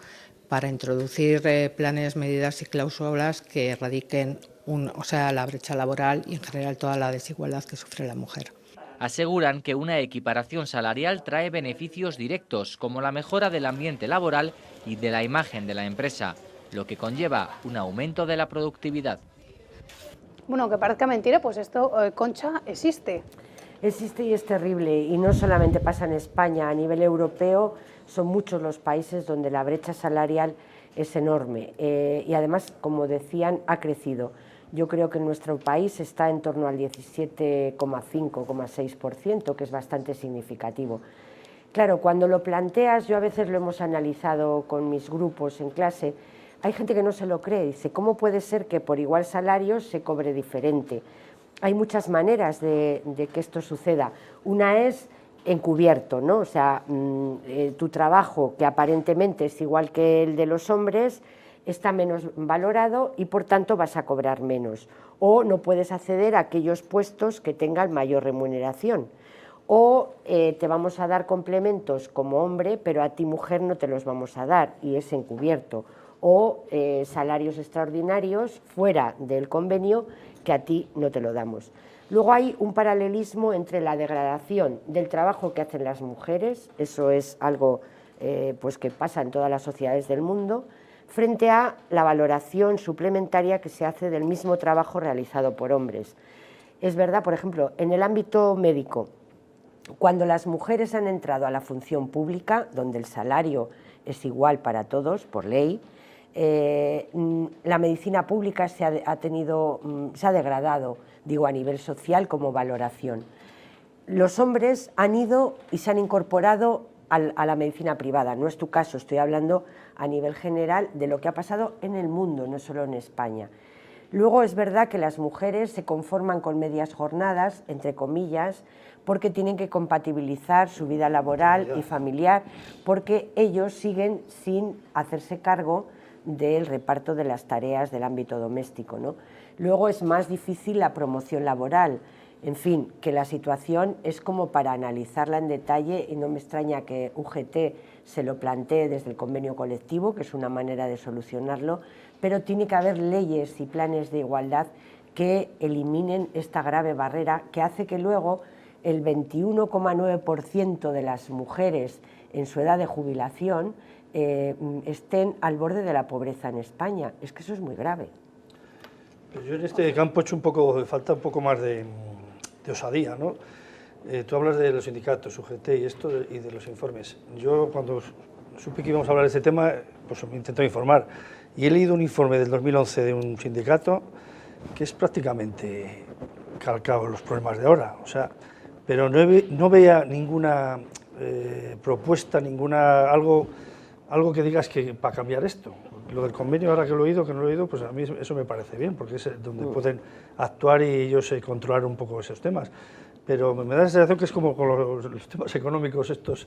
para introducir planes, medidas y cláusulas que erradiquen la brecha laboral y en general toda la desigualdad que sufre la mujer. Aseguran que una equiparación salarial trae beneficios directos, como la mejora del ambiente laboral y de la imagen de la empresa, lo que conlleva un aumento de la productividad. Bueno, aunque parezca mentira, pues esto, Concha, existe. Existe y es terrible, y no solamente pasa en España, a nivel europeo son muchos los países donde la brecha salarial es enorme y además, como decían, ha crecido. Yo creo que en nuestro país está en torno al 17,5-6%, que es bastante significativo. Claro, cuando lo planteas, yo a veces lo hemos analizado con mis grupos en clase, hay gente que no se lo cree, dice, ¿cómo puede ser que por igual salario se cobre diferente? Hay muchas maneras de que esto suceda. Una es encubierto, ¿no? O sea, tu trabajo, que aparentemente es igual que el de los hombres, está menos valorado y por tanto vas a cobrar menos. O no puedes acceder a aquellos puestos que tengan mayor remuneración. O te vamos a dar complementos como hombre, pero a ti mujer no te los vamos a dar y es encubierto. O salarios extraordinarios fuera del convenio que a ti no te lo damos. Luego hay un paralelismo entre la degradación del trabajo que hacen las mujeres, eso es algo pues que pasa en todas las sociedades del mundo, frente a la valoración suplementaria que se hace del mismo trabajo realizado por hombres. Es verdad, por ejemplo, en el ámbito médico, cuando las mujeres han entrado a la función pública, donde el salario es igual para todos, por ley, la medicina pública se ha degradado, digo, a nivel social como valoración. Los hombres han ido y se han incorporado a la medicina privada, no es tu caso, estoy hablando a nivel general de lo que ha pasado en el mundo, no solo en España. Luego es verdad que las mujeres se conforman con medias jornadas, entre comillas, porque tienen que compatibilizar su vida laboral y familiar, porque ellos siguen sin hacerse cargo del reparto de las tareas del ámbito doméstico, ¿no? Luego es más difícil la promoción laboral. En fin, que la situación es como para analizarla en detalle y no me extraña que UGT se lo plantee desde el convenio colectivo, que es una manera de solucionarlo, pero tiene que haber leyes y planes de igualdad que eliminen esta grave barrera que hace que luego el 21,9% de las mujeres en su edad de jubilación estén al borde de la pobreza en España. Es que eso es muy grave. Yo en este campo he hecho falta un poco más de osadía, ¿no? Tú hablas de los sindicatos, UGT y esto, y de los informes. Yo cuando supe que íbamos a hablar de este tema, pues me intento informar. Y he leído un informe del 2011 de un sindicato que es prácticamente calcado los problemas de ahora. O sea, pero no veía ninguna propuesta, algo que digas que para cambiar esto. Lo del convenio, ahora que lo he oído, que no lo he oído, pues a mí eso me parece bien, porque es donde pueden actuar y ellos controlar un poco esos temas. Pero me da la sensación que es como con los temas económicos, estos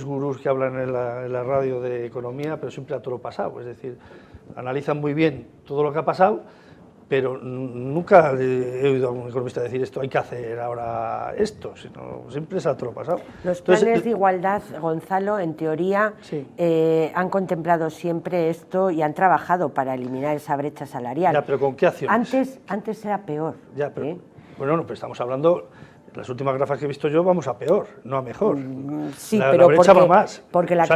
gurús que hablan en la radio de economía, pero siempre a todo lo pasado. Es decir, analizan muy bien todo lo que ha pasado, pero nunca he oído a un economista decir esto, hay que hacer ahora esto, sino siempre es a todo lo pasado. Los planes de igualdad, Gonzalo, en teoría, sí, han contemplado siempre esto y han trabajado para eliminar esa brecha salarial. Ya, pero ¿con qué acciones? Antes era peor. Ya, pero, bueno, no, pero estamos hablando, las últimas grafas que he visto yo, vamos a peor, no a mejor. Sí, la pero brecha va más. Porque la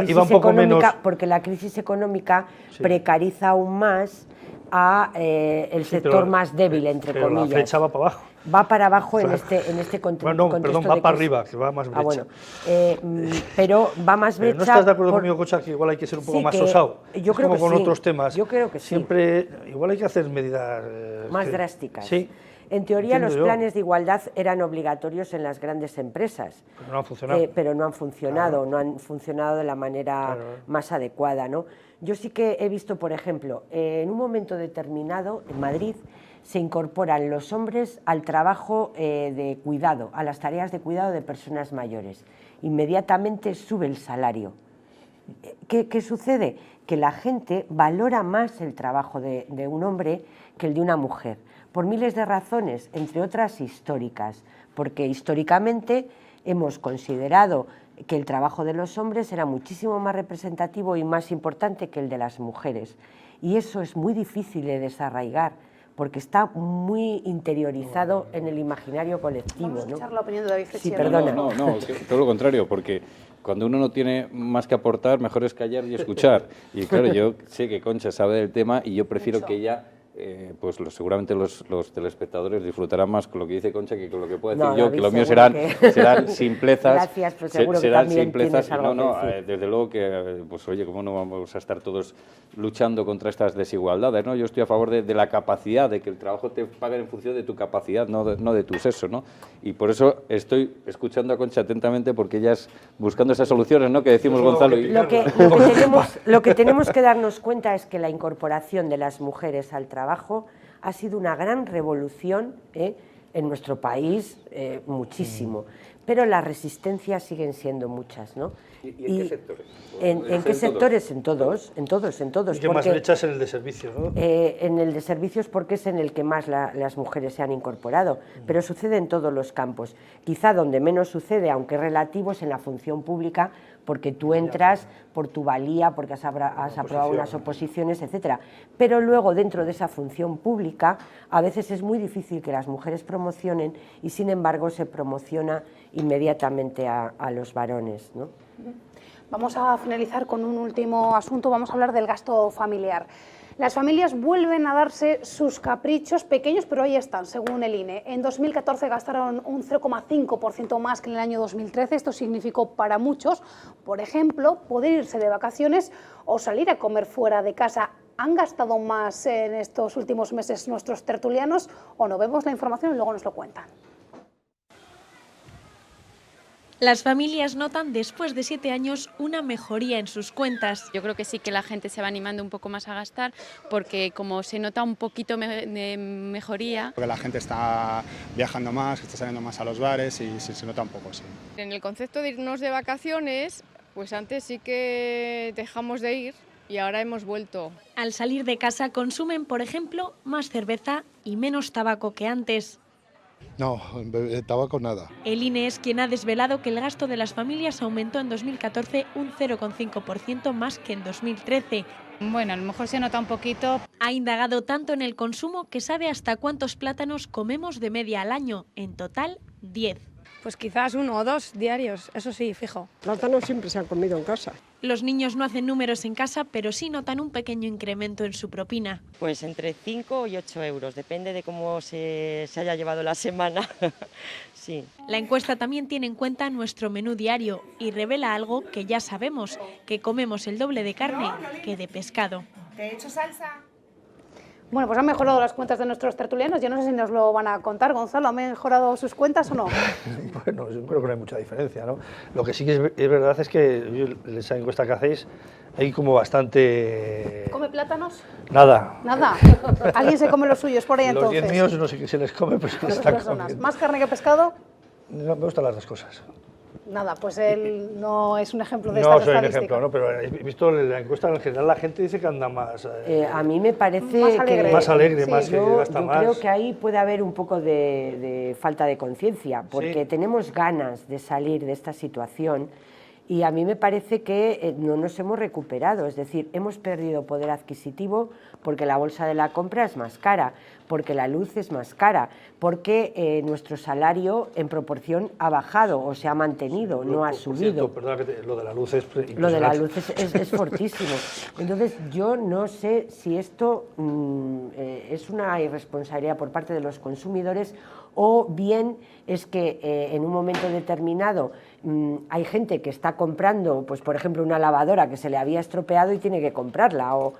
crisis económica sí, precariza aún más a el sector más débil, entre comillas. La brecha va para abajo. Va para abajo, o sea, en este contexto. No, perdón, va para arriba, que va más brecha. Bueno, pero va más brecha. ¿No estás de acuerdo conmigo, Concha, que igual hay que ser un poco más osado? Yo creo como que con otros temas. Yo creo que siempre igual hay que hacer medidas más drásticas. Sí. En teoría Entiendo los yo. planes de igualdad eran obligatorios en las grandes empresas. Pero no han funcionado. Pero no han funcionado, no han funcionado de la manera más adecuada, ¿no? Yo sí que he visto, por ejemplo, en un momento determinado, en Madrid, se incorporan los hombres al trabajo de cuidado, a las tareas de cuidado de personas mayores. Inmediatamente sube el salario. ¿Qué sucede? Que la gente valora más el trabajo de un hombre que el de una mujer, por miles de razones, entre otras históricas, porque históricamente hemos considerado que el trabajo de los hombres era muchísimo más representativo y más importante que el de las mujeres, y eso es muy difícil de desarraigar, porque está muy interiorizado en el imaginario colectivo. Vamos a escuchar la opinión de David Sí, Freixero. perdona. No, todo lo contrario, porque cuando uno no tiene más que aportar, mejor es callar y escuchar. Y claro, yo sé que Concha sabe del tema y yo prefiero que ella, pues seguramente los telespectadores disfrutarán más con lo que dice Concha que con lo que puedo decir yo, David, que lo mío seguro serán simplezas. Gracias, pero seguro que serán también simplezas. tienes algo que decir. Desde luego que, pues oye, cómo no vamos a estar todos luchando contra estas desigualdades, ¿no? Yo estoy a favor de la capacidad, de que el trabajo te paguen en función de tu capacidad, no de tu sexo, ¿no? Y por eso estoy escuchando a Concha atentamente, porque ella es buscando esas soluciones, ¿no?, que decimos Gonzalo. Lo que tenemos que darnos cuenta es que la incorporación de las mujeres al trabajo ha sido una gran revolución en nuestro país, muchísimo, pero las resistencias siguen siendo muchas, ¿no? ¿Y en qué sectores? ¿En qué sectores? En todos. ¿Y qué más brechas en el de servicios, no? En el de servicios, porque es en el que más las mujeres se han incorporado, pero sucede en todos los campos. Quizá donde menos sucede, aunque relativo, es en la función pública, porque tú entras por tu valía, porque has aprobado unas oposiciones, etcétera. Pero luego, dentro de esa función pública, a veces es muy difícil que las mujeres promocionen y, sin embargo, se promociona inmediatamente a los varones, ¿no? Vamos a finalizar con un último asunto, vamos a hablar del gasto familiar. Las familias vuelven a darse sus caprichos pequeños, pero ahí están, según el INE. En 2014 gastaron un 0,5% más que en el año 2013. Esto significó para muchos, por ejemplo, poder irse de vacaciones o salir a comer fuera de casa. ¿Han gastado más en estos últimos meses nuestros tertulianos o no? Vemos la información y luego nos lo cuentan. Las familias notan después de 7 años una mejoría en sus cuentas. Yo creo que sí que la gente se va animando un poco más a gastar porque como se nota un poquito de mejoría. Porque la gente está viajando más, está saliendo más a los bares y se nota un poco, sí. En el concepto de irnos de vacaciones, pues antes sí que dejamos de ir y ahora hemos vuelto. Al salir de casa consumen, por ejemplo, más cerveza y menos tabaco que antes. No, tabaco nada. El INE es quien ha desvelado que el gasto de las familias aumentó en 2014 un 0,5% más que en 2013. Bueno, a lo mejor se nota un poquito. Ha indagado tanto en el consumo que sabe hasta cuántos plátanos comemos de media al año. En total, 10. Pues quizás 1 o 2 diarios, eso sí, fijo. Plátanos siempre se han comido en casa. Los niños no hacen números en casa, pero sí notan un pequeño incremento en su propina. Pues entre 5 y 8 euros, depende de cómo se haya llevado la semana. Sí. La encuesta también tiene en cuenta nuestro menú diario y revela algo que ya sabemos, que comemos el doble de carne que de pescado. ¿Te he hecho salsa? Bueno, pues han mejorado las cuentas de nuestros tertulianos. Yo no sé si nos lo van a contar. Gonzalo, ¿han mejorado sus cuentas o no? Bueno, yo creo que no hay mucha diferencia, ¿no? Lo que sí que es verdad es que esa encuesta que hacéis hay como bastante... ¿Come plátanos? Nada. Nada. ¿Alguien se come los suyos por ahí entonces? Los 10 míos no sé qué se les come, pues se les están comiendo. ¿Más carne que pescado? No, me gustan las dos cosas. Nada, pues él no es un ejemplo de No esta soy un ejemplo, ¿no? Pero he visto la encuesta, en general la gente dice que anda más... a mí me parece más alegre, más alegre, sí. más que gasta más. Yo creo que ahí puede haber un poco de falta de conciencia, porque Sí. tenemos ganas de salir de esta situación y a mí me parece que no nos hemos recuperado, es decir, hemos perdido poder adquisitivo porque la bolsa de la compra es más cara, porque la luz es más cara, porque nuestro salario en proporción ha bajado o se ha mantenido, no ha subido. Cierto, perdona, lo de la luz es impresionante. Lo de la luz es fortísimo. Entonces, yo no sé si esto es una irresponsabilidad por parte de los consumidores o bien es que en un momento determinado hay gente que está comprando, pues por ejemplo, una lavadora que se le había estropeado y tiene que comprarla, o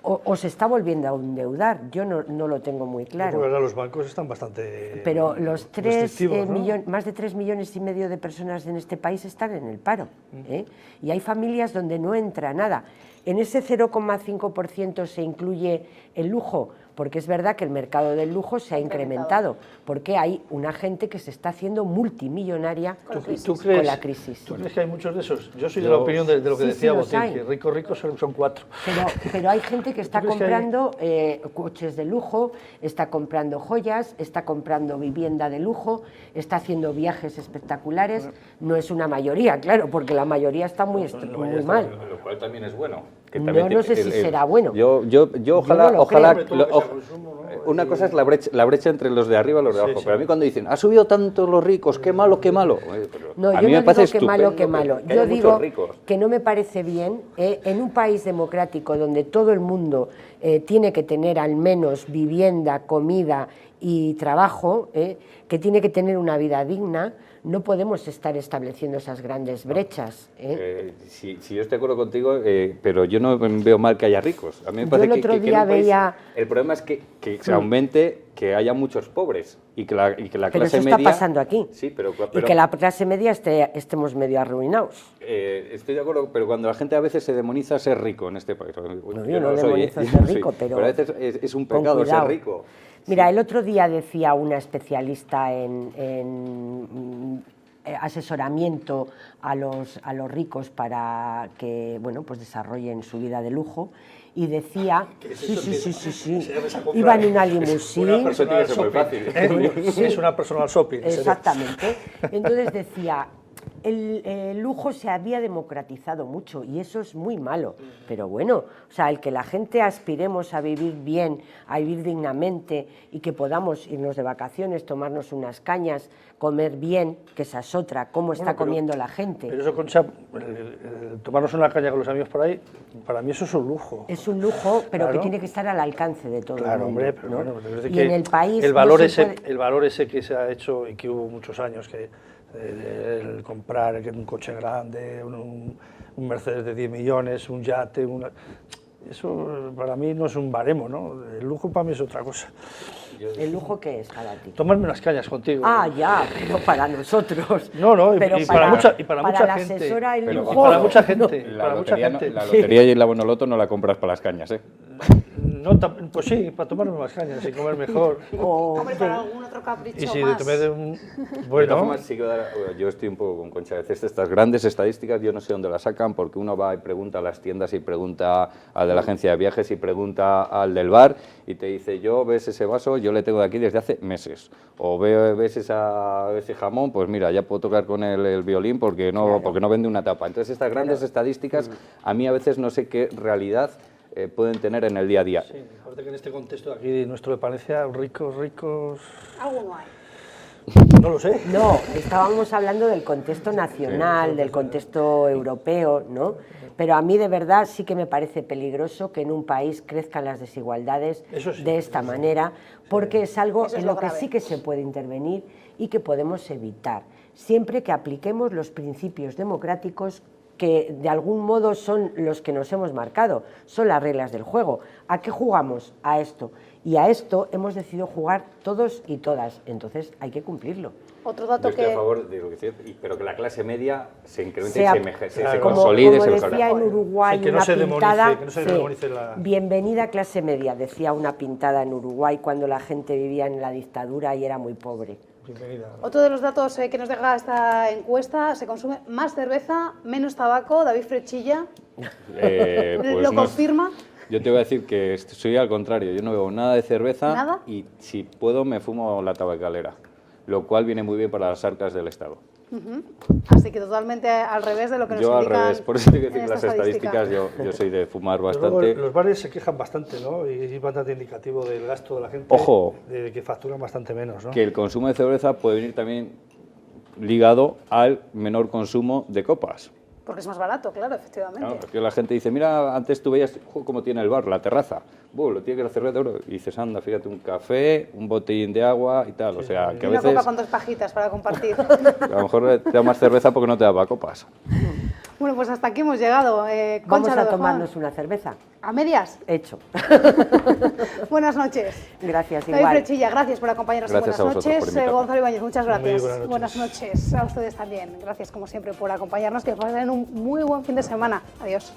o se está volviendo a endeudar. Yo no lo tengo muy claro. Porque ahora los bancos están bastante pero los ¿no? más de 3,5 millones de personas en este país están en el paro, y hay familias donde no entra nada. En ese 0,5% se incluye el lujo, porque es verdad que el mercado del lujo se ha incrementado, porque hay una gente que se está haciendo multimillonaria con la crisis. ¿Tú crees que hay muchos de esos? Yo soy de la opinión de lo que decía Botín, que ricos son 4. Pero hay gente que está comprando coches de lujo, está comprando joyas, está comprando vivienda de lujo, está haciendo viajes espectaculares. No es una mayoría, claro, porque la mayoría está muy mal. Lo cual también es bueno. No sé si será bueno. Yo ojalá una cosa es la brecha entre los de arriba y los de abajo, pero a mí cuando dicen, ha subido tanto los ricos, qué malo, qué malo. No, yo no digo qué malo, qué malo. Yo digo que no me parece bien en un país democrático donde todo el mundo tiene que tener al menos vivienda, comida y trabajo, que tiene que tener una vida digna. No podemos estar estableciendo esas grandes brechas. Sí, yo estoy de acuerdo contigo, pero yo no veo mal que haya ricos. A mí me parece el otro día veía... El problema es que se aumente, que haya muchos pobres y que la clase media... Pero eso está pasando aquí. Sí, pero y que la clase media estemos medio arruinados. Estoy de acuerdo, pero cuando la gente a veces se demoniza ser rico en este país... Yo no demonizo ser rico, pero a veces es un pecado ser rico. Mira, el otro día decía una especialista en asesoramiento a los ricos para que pues desarrollen su vida de lujo, y decía, sí, iba en una limusina. Es una personal shopping. Exactamente. Entonces decía, el lujo se había democratizado mucho y eso es muy malo, pero bueno, o sea, el que la gente aspiremos a vivir bien, a vivir dignamente y que podamos irnos de vacaciones, tomarnos unas cañas, comer bien, que esa es otra, cómo está comiendo la gente. Pero eso, Concha, tomarnos una caña con los amigos por ahí, para mí eso es un lujo. Es un lujo, pero que tiene que estar al alcance de todo el mundo. Hombre, pero ¿no? bueno, y que en el país el valor ese que se ha hecho y que hubo muchos años, que el comprar un coche grande, un Mercedes de 10 millones, un yate, eso para mí no es un baremo, ¿no? El lujo para mí es otra cosa. ¿El lujo qué es para ti? Tomarme unas cañas contigo. Ah, ya, pero para nosotros. No, pero y para mucha gente. Para mucha gente. La lotería y la Bonoloto no la compras para las cañas, ¿eh? No, pues sí, para tomarme más cañas y comer mejor. Hombre, para algún otro capricho y si más. tomé de un... Bueno. Yo estoy un poco con Concha. A veces estas grandes estadísticas yo no sé dónde las sacan, porque uno va y pregunta a las tiendas y pregunta al de la agencia de viajes y pregunta al del bar y te dice, ves ese vaso, yo le tengo de aquí desde hace meses. O ves ese jamón, pues mira, ya puedo tocar con el violín porque no vende una tapa. Entonces estas grandes estadísticas a mí a veces no sé qué realidad pueden tener en el día a día. Sí, aparte que en este contexto de aquí nuestro de Palencia, ricos... Algo no hay. No lo sé. No, estábamos hablando del contexto nacional, del contexto europeo, ¿no? Pero a mí de verdad sí que me parece peligroso que en un país crezcan las desigualdades de esta manera, porque es algo en lo que sí que se puede intervenir y que podemos evitar, siempre que apliquemos los principios democráticos que de algún modo son los que nos hemos marcado, son las reglas del juego. ¿A qué jugamos? A esto. Y a esto hemos decidido jugar todos y todas, entonces hay que cumplirlo. Otro dato Yo estoy a favor de lo que dice, pero que la clase media se incremente y se como consolide. Como decía en Uruguay que no una pintada, demonice la... bienvenida clase media, decía una pintada en Uruguay cuando la gente vivía en la dictadura y era muy pobre. Bienvenida. Otro de los datos que nos deja esta encuesta, se consume más cerveza, menos tabaco. David Frechilla, pues ¿lo confirma? Yo te voy a decir que soy al contrario, yo no bebo nada de cerveza. ¿Nada? Y si puedo me fumo la tabacalera, lo cual viene muy bien para las arcas del Estado. Así que totalmente al revés de lo que nos indican. Yo al revés, por eso tengo que decir que las estadísticas, yo soy de fumar bastante. Los bares se quejan bastante, ¿no? Y es bastante indicativo del gasto de la gente. Ojo, de que facturan bastante menos, ¿no? Que el consumo de cerveza puede venir también ligado al menor consumo de copas. Porque es más barato, claro, efectivamente. Claro, porque la gente dice, mira, antes tú veías cómo tiene el bar, la terraza. Lo tiene que la cerveza de oro. Y dices, anda, fíjate, un café, un botellín de agua y tal. O sea, que a veces... Una copa con 2 pajitas para compartir. A lo mejor te da más cerveza porque no te da para copas. Bueno, pues hasta aquí hemos llegado. Vamos Concha, a tomarnos una cerveza. ¿A medias? Hecho. Buenas noches. Gracias, David igual. Frechilla, gracias por acompañarnos. Gracias Buenas noches. Gonzalo Ibáñez, muchas gracias. Buenas noches. A ustedes también. Gracias, como siempre, por acompañarnos. Que pasen un muy buen fin de semana. Adiós.